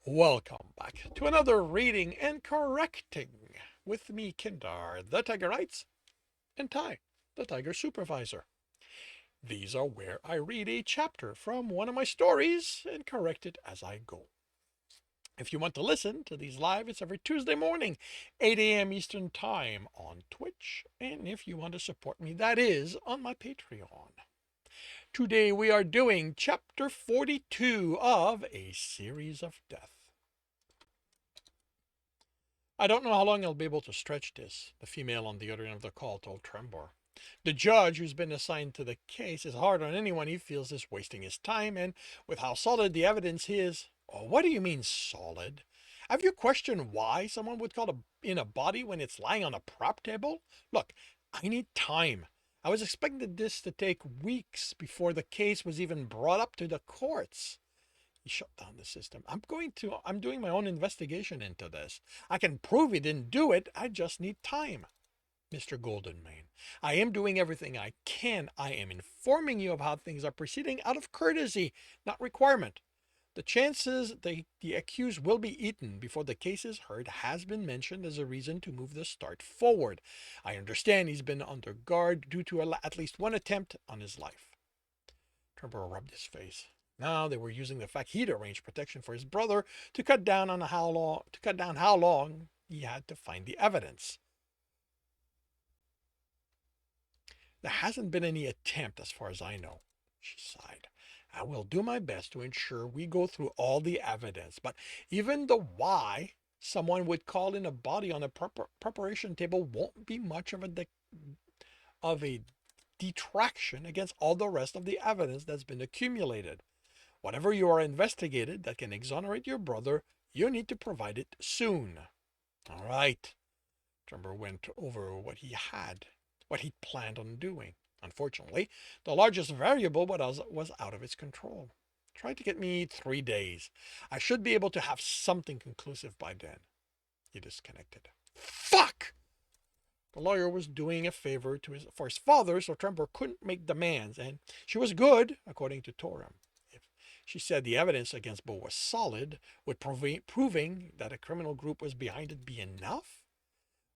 Welcome back to another reading and correcting with me, Kindar, the Tiger Knights, and Ty, the Tiger Supervisor. These are where I read a chapter from one of my stories and correct it as I go. If you want to listen to these live, it's every Tuesday morning, 8 a.m. Eastern Time on Twitch. And if you want to support me, that is on my Patreon. Today we are doing chapter 42 of A Series of Death. I don't know how long I'll be able to stretch this, the female on the other end of the call told Trembor. The judge who's been assigned to the case is hard on anyone he feels is wasting his time, and with how solid the evidence is. Oh, what do you mean solid? Have you questioned why someone would call in a body when it's lying on a prop table? Look, I need time. I was expecting this to take weeks before the case was even brought up to the courts. He shut down the system. I'm doing my own investigation into this. I can prove he didn't do it. I just need time. Mr. Goldenmane, I am doing everything I can. I am informing you of how things are proceeding out of courtesy, not requirement. The chances the accused will be eaten before the case is heard has been mentioned as a reason to move the start forward. I understand he's been under guard due to at least one attempt on his life. Trevor rubbed his face. Now they were using the fact he'd arranged protection for his brother to cut down how long he had to find the evidence. There hasn't been any attempt as far as I know, she sighed. I will do my best to ensure we go through all the evidence, but even the why someone would call in a body on a preparation table won't be much of a detraction against all the rest of the evidence that's been accumulated. Whatever you are investigated that can exonerate your brother, you need to provide it soon. All right. Trember went over what he'd planned on doing. Unfortunately, the largest variable was out of his control. Try to get me 3 days. I should be able to have something conclusive by then. He disconnected. Fuck! The lawyer was doing a favor for his father, so Trember couldn't make demands, and she was good, according to Torum. She said the evidence against Bo was solid, would proving that a criminal group was behind it be enough?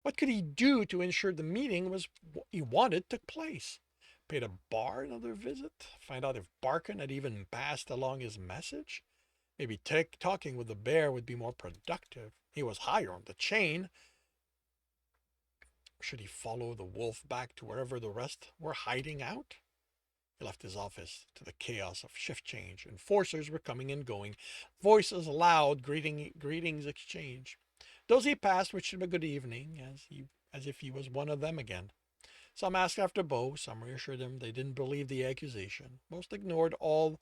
What could he do to ensure the meeting was what he wanted took place? Pay the bar another visit? Find out if Barkin had even passed along his message? Maybe talking with the bear would be more productive. He was higher on the chain. Should he follow the wolf back to wherever the rest were hiding out? He left his office to the chaos of shift change. Enforcers were coming and going. Voices loud, greetings exchanged. Those he passed wished him a good evening, as if he was one of them again. Some asked after Bo, some reassured him they didn't believe the accusation. He mostly ignored all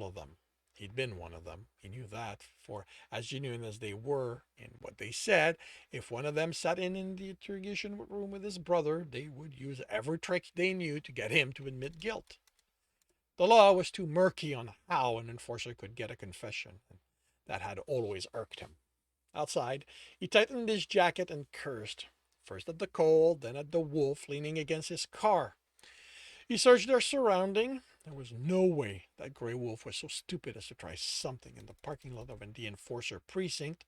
of them. He'd been one of them. He knew that, for as genuine as they were in what they said, if one of them sat in the interrogation room with his brother, they would use every trick they knew to get him to admit guilt. The law was too murky on how an enforcer could get a confession, and that had always irked him. Outside, he tightened his jacket and cursed, first at the cold, then at the wolf leaning against his car. He searched their surrounding. There was no way that Grey Wolf was so stupid as to try something in the parking lot of the enforcer precinct.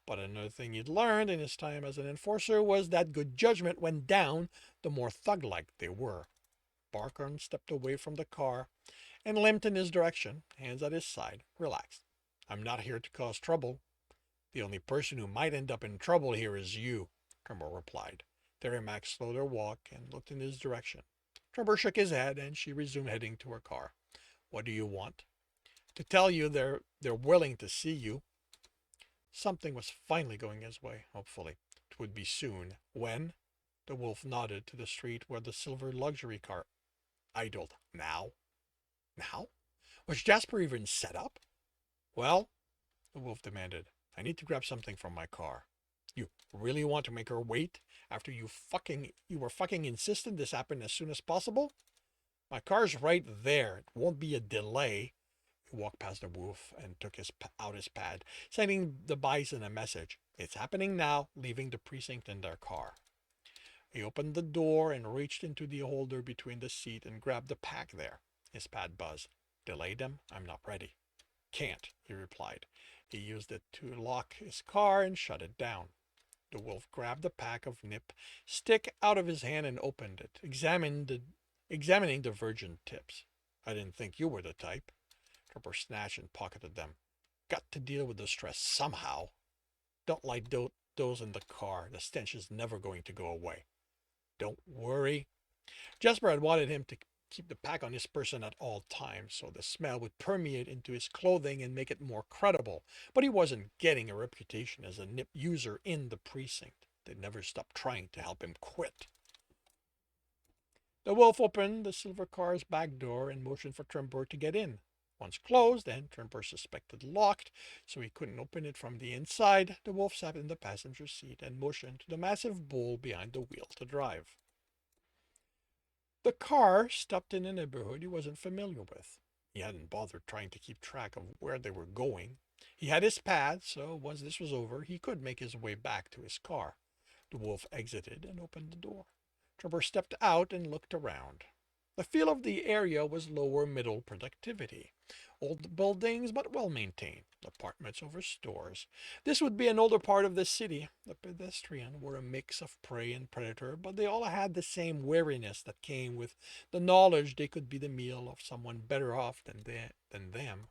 But another thing he'd learned in his time as an enforcer was that good judgment went down the more thug-like they were. Barkhorn stepped away from the car and limped in his direction, hands at his side, relaxed. I'm not here to cause trouble. The only person who might end up in trouble here is you, Tremor replied. Terry Max slowed her walk and looked in his direction. Trevor shook his head, and she resumed heading to her car. What do you want? To tell you they're willing to see you. Something was finally going his way, hopefully. It would be soon. When? The wolf nodded to the street where the silver luxury car idled. Now? Now? Was Jasper even set up? Well, the wolf demanded, I need to grab something from my car. You really want to make her wait after you were fucking insistent this happened as soon as possible? My car's right there. It won't be a delay. He walked past the wolf and took out his pad, sending the bison a message. It's happening now, leaving the precinct in their car. He opened the door and reached into the holder between the seat and grabbed the pack there. His pad buzzed. Delay them? I'm not ready. Can't, he replied. He used it to lock his car and shut it down. The wolf grabbed the pack of nip stick out of his hand and opened it, examining the virgin tips. I didn't think you were the type. Trevor snatched and pocketed them. Got to deal with the stress somehow. Don't light those in the car. The stench is never going to go away. Don't worry. Jasper had wanted him to keep the pack on his person at all times so the smell would permeate into his clothing and make it more credible, but he wasn't getting a reputation as a nip user in the precinct. They never stopped trying to help him quit. The wolf opened the silver car's back door and motioned for Trembor to get in. Once closed and Trembor suspected locked, so he couldn't open it from the inside, the wolf sat in the passenger seat and motioned to the massive bull behind the wheel to drive. The car stopped in a neighborhood he wasn't familiar with. He hadn't bothered trying to keep track of where they were going. He had his pad, so once this was over, he could make his way back to his car. The wolf exited and opened the door. Trevor stepped out and looked around. The feel of the area was lower middle productivity. Old buildings, but well maintained. Apartments over stores. This would be an older part of the city. The pedestrians were a mix of prey and predator, but they all had the same wariness that came with the knowledge they could be the meal of someone better off than them.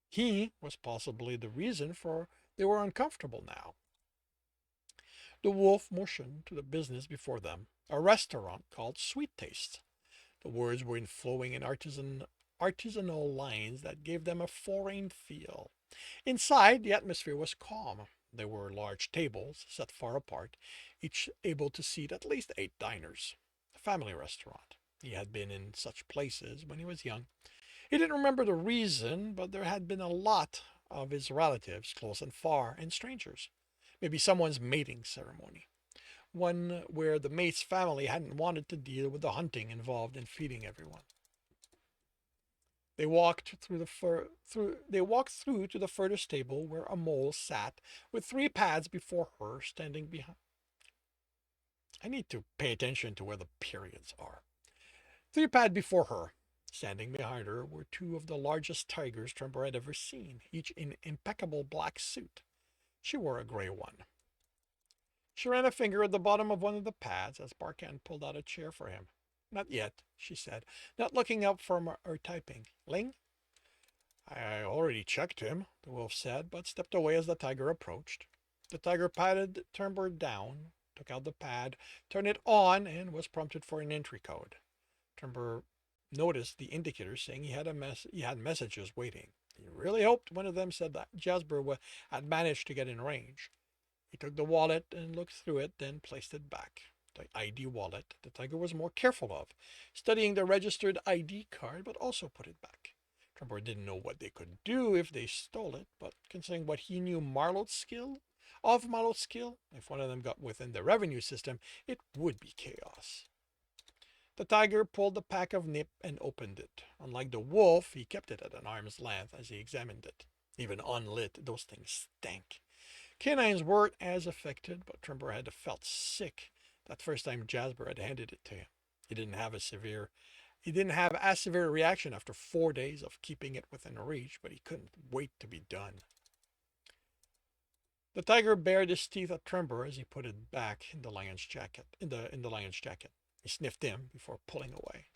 He was possibly the reason for they were uncomfortable now. The wolf motioned to the business before them, a restaurant called Sweet Taste. The words were in flowing and artisanal lines that gave them a foreign feel. Inside, the atmosphere was calm. There were large tables set far apart, each able to seat at least 8 diners. A family restaurant. He had been in such places when he was young. He didn't remember the reason, but there had been a lot of his relatives, close and far, and strangers. Maybe someone's mating ceremony. One where the mate's family hadn't wanted to deal with the hunting involved in feeding everyone. They walked through to the furthest table where a mole sat with 3 pads before her standing behind. I need to pay attention to where the periods are. 3 pads before her. Standing behind her were 2 of the largest tigers Tremor had ever seen, each in impeccable black suit. She wore a gray one. She ran a finger at the bottom of one of the pads as Barkan pulled out a chair for him. Not yet, she said, not looking up from her typing. Ling? I already checked him, the wolf said, but stepped away as the tiger approached. The tiger patted Tremor down, took out the pad, turned it on, and was prompted for an entry code. Tremor noticed the indicator saying he had messages waiting. He really hoped one of them said that Jasper had managed to get in range. He took the wallet and looked through it, then placed it back. The ID wallet the tiger was more careful of, studying the registered ID card, but also put it back. Trembor didn't know what they could do if they stole it, but considering what he knew Marlot's skill, if one of them got within the revenue system, it would be chaos. The tiger pulled the pack of nip and opened it. Unlike the wolf, he kept it at an arm's length as he examined it. Even unlit, those things stank. Canines weren't as affected, but Tremor had felt sick that first time Jasper had handed it to him. He didn't have as severe a reaction after 4 days of keeping it within reach, but he couldn't wait to be done. The tiger bared his teeth at Tremor as he put it back in the lion's jacket. He sniffed him before pulling away.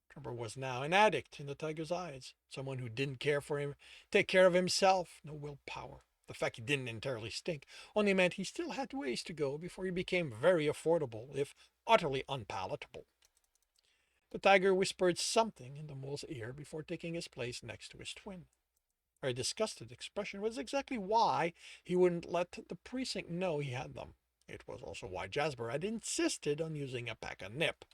Tremor was now an addict in the tiger's eyes, someone who didn't take care of himself, no willpower. The fact he didn't entirely stink only meant he still had ways to go before he became very affordable, if utterly unpalatable. The tiger whispered something in the mole's ear before taking his place next to his twin. Her disgusted expression was exactly why he wouldn't let the precinct know he had them. It was also why Jasper had insisted on using a pack of nip.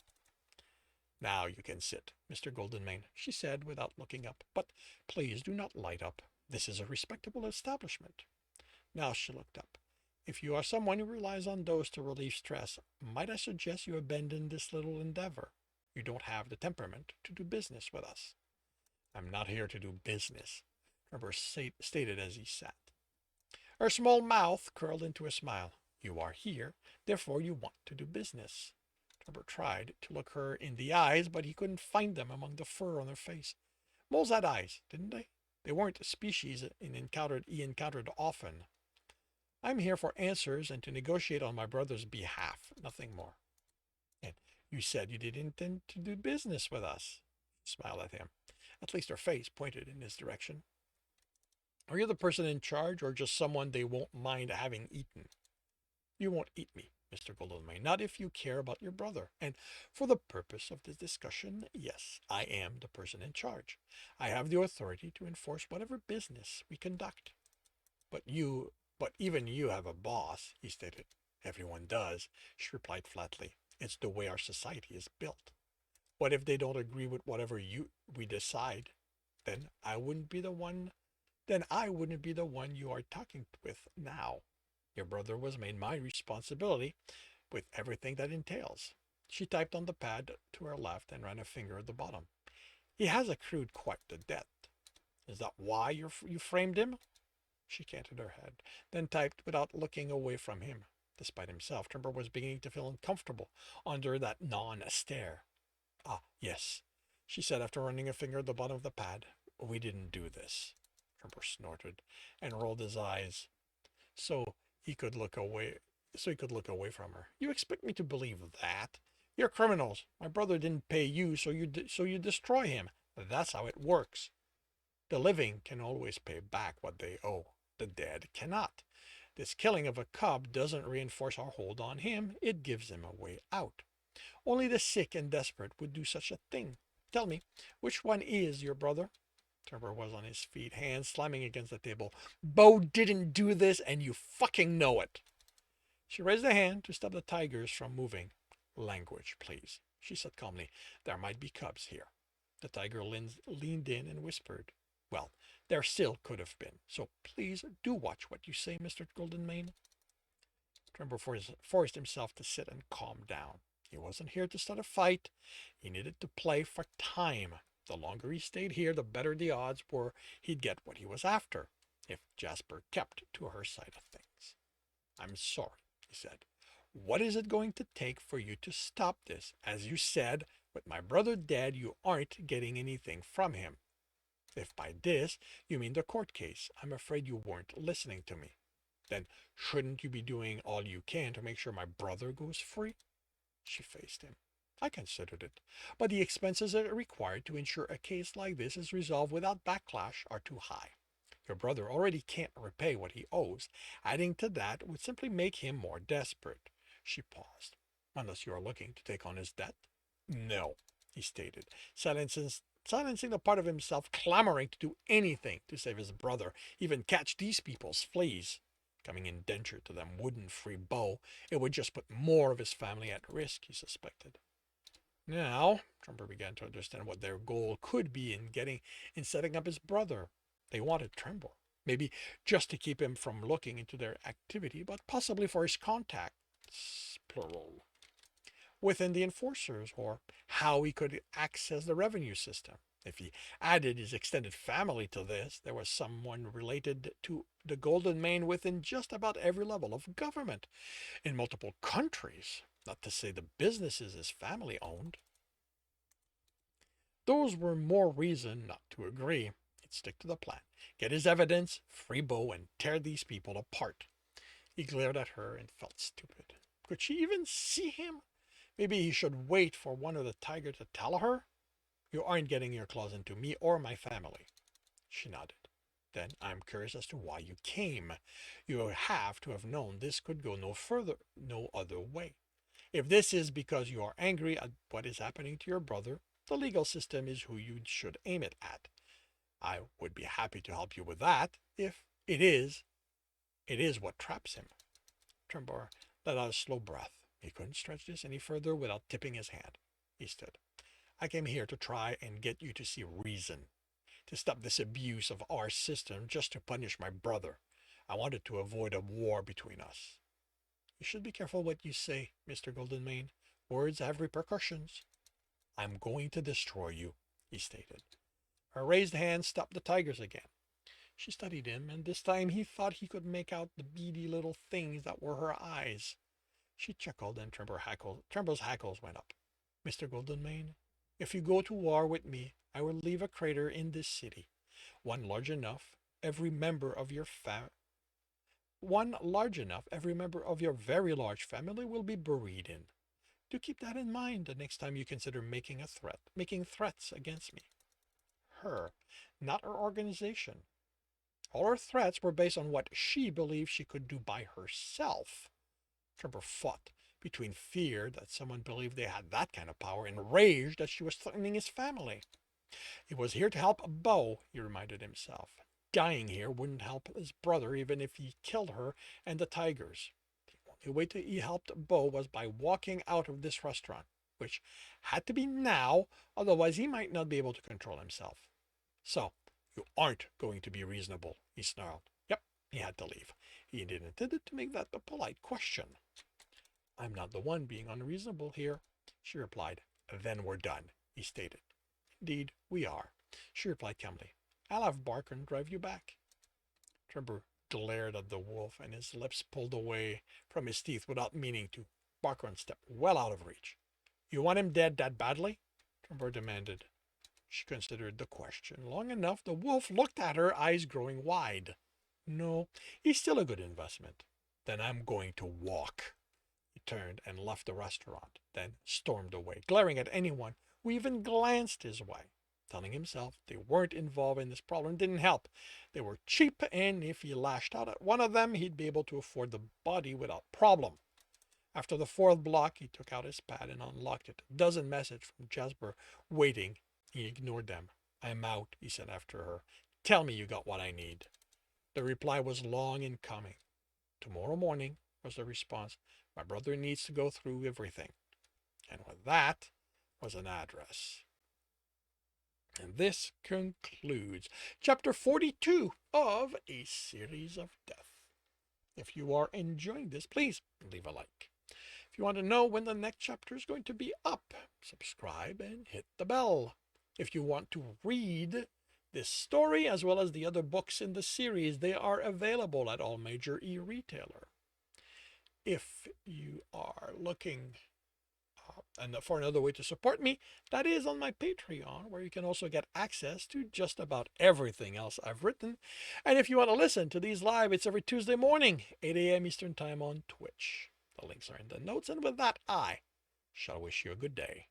Now you can sit, Mr. Goldenmane, she said without looking up, but please do not light up. This is a respectable establishment. Now she looked up. If you are someone who relies on those to relieve stress, might I suggest you abandon this little endeavor? You don't have the temperament to do business with us. I'm not here to do business, Trevor stated as he sat. Her small mouth curled into a smile. You are here, therefore you want to do business. Trevor tried to look her in the eyes, but he couldn't find them among the fur on her face. Moles had eyes, didn't they? They weren't a species he encountered often. I'm here for answers and to negotiate on my brother's behalf, nothing more. And you said you didn't intend to do business with us. She smiled at him. At least her face pointed in his direction. Are you the person in charge or just someone they won't mind having eaten? You won't eat me, Mr. Goldenmane, not if you care about your brother. And for the purpose of this discussion, yes, I am the person in charge. I have the authority to enforce whatever business we conduct. But even you have a boss, he stated. Everyone does, she replied flatly. It's the way our society is built. What if they don't agree with whatever we decide? Then I wouldn't be the one you are talking with now. Your brother was made my responsibility with everything that entails. She typed on the pad to her left and ran a finger at the bottom. He has accrued quite the debt. Is that why you framed him? She canted her head, then typed without looking away from him. Despite himself, Trembor was beginning to feel uncomfortable under that non-stare. Ah, yes, she said after running a finger at the bottom of the pad. We didn't do this. Trembor snorted and rolled his eyes so he could look away from her. You expect me to believe that? You're criminals. My brother didn't pay you, so you destroy him. That's how it works. The living can always pay back what they owe. The dead cannot. This killing of a cub doesn't reinforce our hold on him. It gives him a way out. Only the sick and desperate would do such a thing. Tell me, which one is your brother? Trevor was on his feet, hands slamming against the table. Bo didn't do this, and you fucking know it. She raised a hand to stop the tigers from moving. Language, please, she said calmly. There might be cubs here. The tiger leaned in and whispered. Well, there still could have been, so please do watch what you say, Mr. Goldenmane. Tremor forced himself to sit and calm down. He wasn't here to start a fight. He needed to play for time. The longer he stayed here, the better the odds were he'd get what he was after, if Jasper kept to her side of things. I'm sorry, he said. What is it going to take for you to stop this? As you said, with my brother dead, you aren't getting anything from him. If by this you mean the court case, I'm afraid you weren't listening to me. Then shouldn't you be doing all you can to make sure my brother goes free? She faced him. I considered it, but the expenses that are required to ensure a case like this is resolved without backlash are too high. Your brother already can't repay what he owes. Adding to that would simply make him more desperate. She paused. Unless you are looking to take on his debt? No, he stated, silencing the part of himself clamoring to do anything to save his brother, even catch these people's fleas. Coming indentured to them wouldn't free Bo. It would just put more of his family at risk, he suspected. Now, Trumper began to understand what their goal could be in setting up his brother. They wanted Trembor, maybe just to keep him from looking into their activity, but possibly for his contacts, plural, within the enforcers, or how he could access the revenue system. If he added his extended family to this, there was someone related to the Goldenmane within just about every level of government in multiple countries, not to say the businesses his family owned. Those were more reason not to agree. He'd stick to the plan, get his evidence, free Bo, and tear these people apart. He glared at her and felt stupid. Could she even see him? Maybe he should wait for one of the tigers to tell her. You aren't getting your claws into me or my family. She nodded. Then I'm curious as to why you came. You have to have known this could go no other way. If this is because you are angry at what is happening to your brother, the legal system is who you should aim it at. I would be happy to help you with that, if it is what traps him. Trembor let out a slow breath. He couldn't stretch this any further without tipping his hand. He stood. I came here to try and get you to see reason, to stop this abuse of our system just to punish my brother. I wanted to avoid a war between us. You should be careful what you say, Mr. Goldenmane. Words have repercussions. I'm going to destroy you, he stated. Her raised hand stopped the tigers again. She studied him, and this time he thought he could make out the beady little things that were her eyes. She chuckled, and Trembor's hackles went up. Mr. Goldenmane, if you go to war with me, I will leave a crater in this city. One large enough every member of your one large enough every member of your very large family will be buried in. Do keep that in mind the next time you consider making threats against me. Her, not her organization. All her threats were based on what she believed she could do by herself. Trevor fought between fear that someone believed they had that kind of power and rage that she was threatening his family. He was here to help Bo, he reminded himself. Dying here wouldn't help his brother even if he killed her and the tigers. The only way he helped Bo was by walking out of this restaurant, which had to be now, otherwise he might not be able to control himself. So, you aren't going to be reasonable, he snarled. Yep, he had to leave. He didn't intend to make that a polite question. I'm not the one being unreasonable here, she replied. Then we're done, he stated. Indeed, we are, she replied calmly. I'll have Barker drive you back. Tremor glared at the wolf, and his lips pulled away from his teeth without meaning to. Barker stepped well out of reach. You want him dead that badly? Tremor demanded. She considered the question long enough. The wolf looked at her, eyes growing wide. No, he's still a good investment. Then I'm going to walk. He turned and left the restaurant, then stormed away, glaring at anyone who even glanced his way. Telling himself they weren't involved in this problem didn't help. They were cheap, and if he lashed out at one of them, he'd be able to afford the body without problem. After the fourth block, he took out his pad and unlocked it. A dozen messages from Jasper waiting. He ignored them. I'm out, he said after her. Tell me you got what I need. The reply was long in coming. Tomorrow morning, was the response. My brother needs to go through everything. And with that was an address. And this concludes chapter 42 of A Series of Death. If you are enjoying this, please leave a like. If you want to know when the next chapter is going to be up, subscribe and hit the bell. If you want to read this story as well as the other books in the series, they are available at all major e-retailer. If you are looking and for another way to support me, that is on my Patreon, where you can also get access to just about everything else I've written. And if you want to listen to these live, it's every Tuesday morning, 8 a.m. Eastern Time on Twitch. The links are in the notes, and with that, I shall wish you a good day.